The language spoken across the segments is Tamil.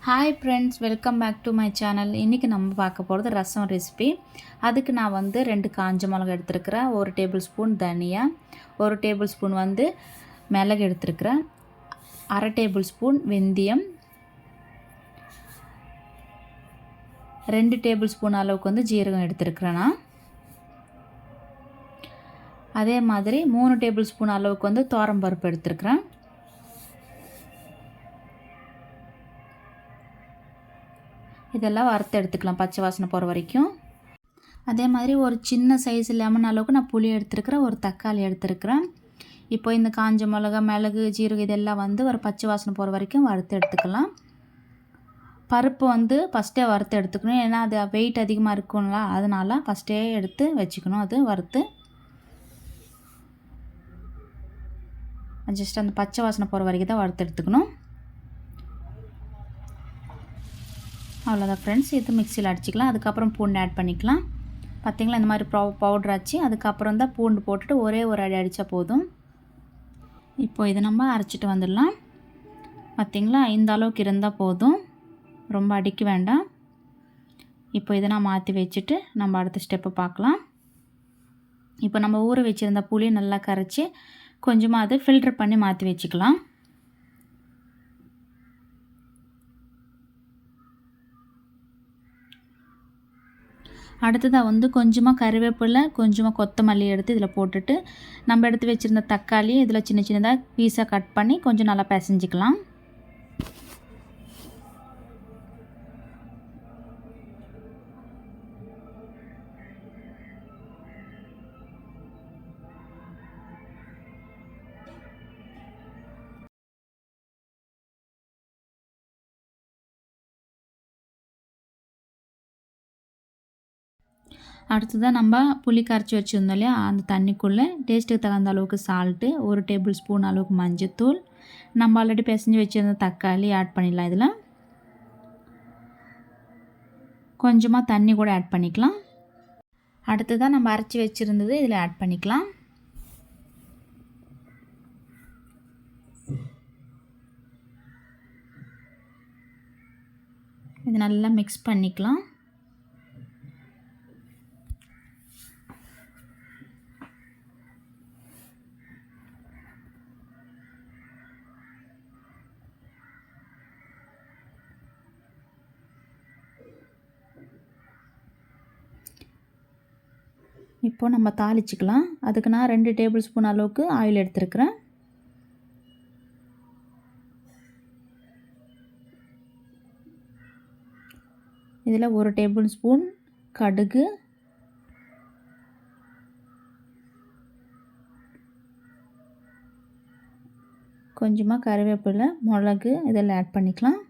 Hi friends, welcome back to my channel. இன்றைக்கி நம்ம பார்க்க போகிறது ரசம் ரெசிபி. அதுக்கு நான் 2 காஞ்ச மிளகா எடுத்துருக்கிறேன், 1 டேபிள் ஸ்பூன் தனியா, 1 டேபிள் ஸ்பூன் மிளகு எடுத்துருக்கிறேன், 1/2 டேபிள் ஸ்பூன் வெந்தயம், 2 டேபிள் ஸ்பூன் அளவுக்கு ஜீரகம் எடுத்துருக்கிறேன். நான் அதே மாதிரி 3 டேபிள் ஸ்பூன் அளவுக்கு துவரம்பருப்பு எடுத்துருக்கிறேன். இதெல்லாம் வறுத்து எடுத்துக்கலாம் பச்சை வாசனை போகிற வரைக்கும். அதே மாதிரி ஒரு சின்ன சைஸ் லெமன் அளவுக்கு நான் புளி எடுத்துருக்கிறேன், ஒரு தக்காளி எடுத்துருக்கிறேன். இப்போ இந்த காஞ்ச மிளகா, மிளகு, ஜீரகம் இதெல்லாம் ஒரு பச்சை வாசனை போகிற வரைக்கும் வறுத்து எடுத்துக்கலாம். பருப்பு ஃபஸ்ட்டே வறுத்து எடுத்துக்கணும், ஏன்னா அது வெயிட் அதிகமாக இருக்கும்ல, அதனால் ஃபஸ்ட்டே எடுத்து வச்சுக்கணும். அது வறுத்து ஜஸ்ட் அந்த பச்சை வாசனை போகிற வரைக்கும் தான் வறுத்து எடுத்துக்கணும். அவ்வளோதான் ஃப்ரெண்ட்ஸ், இது மிக்சியில் அடிச்சிக்கலாம். அதுக்கப்புறம் பூண்டு ஆட் பண்ணிக்கலாம். பார்த்திங்களா, இந்த மாதிரி பவுடர் ஆச்சு. அதுக்கப்புறம் தான் பூண்டு போட்டுட்டு ஒரே ஒரு அடி அடித்தா போதும். இப்போ இதை நம்ம அரைச்சிட்டு வந்துடலாம். பார்த்திங்களா, இந்த அளவுக்கு இருந்தால் போதும், ரொம்ப அடிக்க வேண்டாம். இப்போ இதை நான் மாற்றி வச்சுட்டு நம்ம அடுத்த ஸ்டெப்பை பார்க்கலாம். இப்போ நம்ம ஊற வச்சுருந்த புளியை நல்லா கரைச்சி கொஞ்சமாக அதை ஃபில்டர் பண்ணி மாற்றி வச்சுக்கலாம். அடுத்ததாக கொஞ்சமாக கறிவேப்பிலை, கொஞ்சமாக கொத்தமல்லி எடுத்து இதில் போட்டுட்டு நம்ம எடுத்து வச்சுருந்த தக்காளி இதில் சின்ன சின்னதாக பீஸாக கட் பண்ணி கொஞ்சம் நல்லா பிசைஞ்சிக்கலாம். அடுத்ததாக நம்ம புளி கரைச்சி வச்சுருந்தோம் இல்லையா, அந்த தண்ணிக்குள்ளே டேஸ்ட்டுக்கு தகுந்த அளவுக்கு சால்ட்டு, 1 டேபிள் ஸ்பூன் அளவுக்கு மஞ்சத்தூள், நம்ம ஆல்ரெடி பிசைஞ்சு வச்சுருந்த தக்காளி ஆட் பண்ணிடலாம். இதில் கொஞ்சமாக தண்ணி கூட ஆட் பண்ணிக்கலாம். அடுத்ததாக நம்ம அரைச்சி வச்சுருந்தது இதில் ஆட் பண்ணிக்கலாம். இது நல்லா மிக்ஸ் பண்ணிக்கலாம். இப்போ நம்ம தாளிச்சிக்கலாம். அதுக்கு நான் 2 டேபிள் ஸ்பூன் அளவுக்கு ஆயில் எடுத்துருக்கிறேன். இதில் 1 டேபிள் ஸ்பூன் கடுகு, கொஞ்சமாக கறிவேப்பிலை, மிளகு இதெல்லாம் ஆட் பண்ணிக்கலாம்.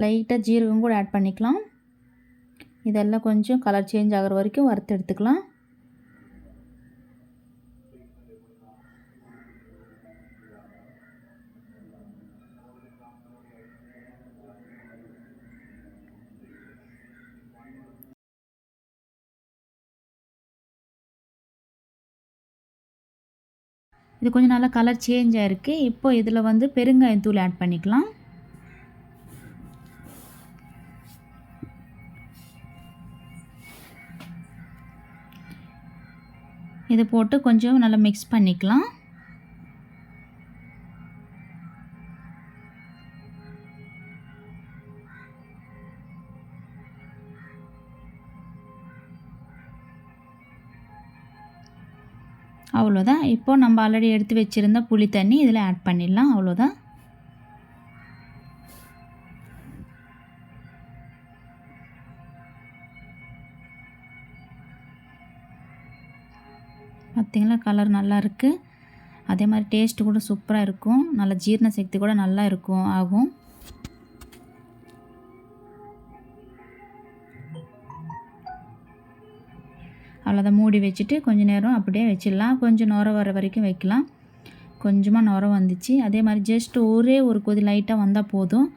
லைட்டாக ஜீரகம் கூட ஆட் பண்ணிக்கலாம். இதெல்லாம் கொஞ்சம் கலர் சேஞ்ச் ஆகிற வரைக்கும் வறுத்து எடுத்துக்கலாம். இது கொஞ்சம் நல்லா கலர் சேஞ்ச் ஆகிருக்கு. இப்போ இதில் பெருங்காயத்தூள் ஆட் பண்ணிக்கலாம். இதை போட்டு கொஞ்சம் நல்லா மிக்ஸ் பண்ணிக்கலாம். அவ்வளோதான். இப்போ நம்ம ஆல்ரெடி எடுத்து வச்சுருந்த புளி தண்ணி இதில் ஆட் பண்ணிடலாம். அவ்வளோதான். பார்த்திங்களா, கலர் நல்லா இருக்குது. அதே மாதிரி டேஸ்ட்டு கூட சூப்பராக இருக்கும். நல்ல ஜீரண சக்தி கூட நல்லா இருக்கும் ஆகும். அவ்வளோதான். மூடி வச்சுட்டு கொஞ்சம் நேரம் அப்படியே வச்சிடலாம். கொஞ்சம் நுர வர வரைக்கும் வைக்கலாம். கொஞ்சமாக நுர வந்துச்சு. அதே மாதிரி ஜஸ்ட் ஒரே ஒரு கொதி லைட்டாக வந்தால் போதும்.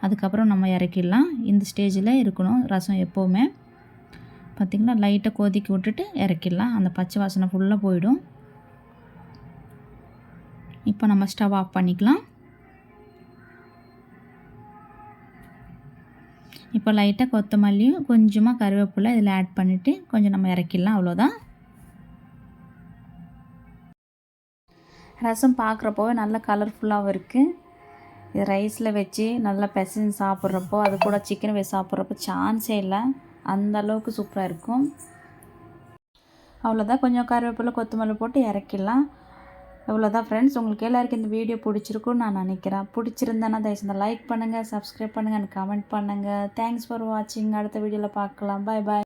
அதுக்கப்புறம் நம்ம இறக்கிடலாம். இந்த ஸ்டேஜில் இருக்கணும் ரசம் எப்போவுமே. பார்த்திங்களா, லைட்டாக கொதிக்க விட்டுட்டு இறக்கிடலாம். அந்த பச்சை வாசனை ஃபுல்லாக போயிடும். இப்போ நம்ம ஸ்டவ் ஆஃப் பண்ணிக்கலாம். இப்போ லைட்டாக கொத்தமல்லியும் கொஞ்சமாக கருவேப்பிலை இதில் ஆட் பண்ணிவிட்டு கொஞ்சம் நம்ம இறக்கிடலாம். அவ்வளோதான். ரசம் பார்க்குறப்போவே நல்ல கலர்ஃபுல்லாகவும் இருக்குது. இது ரைஸில் வச்சு நல்லா பிசைஞ்சு சாப்பிட்றப்போ, அது கூட சிக்கன் வச்சு சாப்பிட்றப்போ சான்ஸே இல்லை. அந்த அளவுக்கு சூப்பராக இருக்கும். அவ்வளோதான். கொஞ்சம் கருவேப்பிலை கொத்தமல்லி போட்டு இறக்கிடலாம். அவ்வளோதான் ஃப்ரெண்ட்ஸ். உங்களுக்கு எல்லாருக்கும் இந்த வீடியோ பிடிச்சிருக்குன்னு நான் நினைக்கிறேன். பிடிச்சிருந்தேன்னா தயவுசெய்து லைக் பண்ணுங்கள், சப்ஸ்கிரைப் பண்ணுங்கள், எனக்கு கமெண்ட் பண்ணுங்கள். தேங்க்ஸ் ஃபார் வாட்சிங். அடுத்த வீடியோவில் பார்க்கலாம். பாய் பாய்.